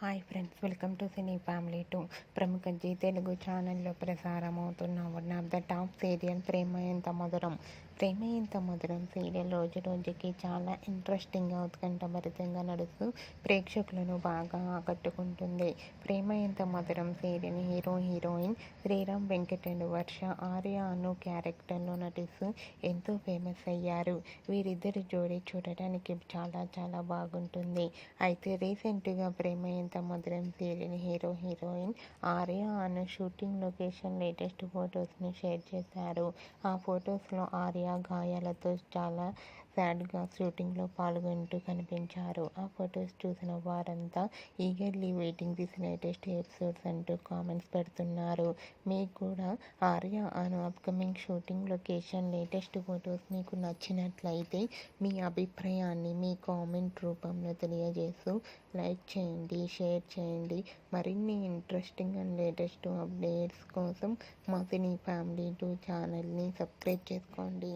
Hi friends, welcome to cine family 2. ప్రముఖ జీ తెలుగు ఛానల్లో ప్రసారమవుతున్న one of the top serial Prema Entha Madhuram. Prema Entha Madhuram serial రోజు రోజుకి చాలా ఇంట్రెస్టింగ్గా ఉత్కంఠభరితంగా నడుస్తూ ప్రేక్షకులను బాగా ఆకట్టుకుంటుంది. Prema Entha Madhuram serial heroine Sriram Venkat and Varsha Arya Anu క్యారెక్టర్లో నటిస్తూ ఎంతో ఫేమస్ అయ్యారు. వీరిద్దరి జోడీ చూడటానికి చాలా చాలా బాగుంటుంది. అయితే రీసెంట్గా ప్రేమ ఎంత మధురం సీరియల్ హీరోయిన్ ఆర్య అను షూటింగ్ లొకేషన్ లేటెస్ట్ ఫొటోస్ని షేర్ చేశారు. ఆ ఫొటోస్లో ఆర్య గాయాలతో చాలా సాడ్గా షూటింగ్లో పాల్గొంటూ కనిపించారు. ఆ ఫొటోస్ చూసిన వారంతా eagerly waiting this latest episodes అంటూ కామెంట్స్ పెడుతున్నారు. మీకు కూడా Arya Anu upcoming shooting location latest photos మీకు నచ్చినట్లయితే మీ అభిప్రాయాన్ని మీ కామెంట్ రూపంలో తెలియజేస్తూ లైక్ చేయండి, షేర్ చేయండి. మరిన్ని ఇంట్రెస్టింగ్ అండ్ లేటెస్ట్ అప్డేట్స్ కోసం మా సినీ ఫ్యామిలీ 2 ఛానల్ని సబ్స్క్రైబ్ చేసుకోండి.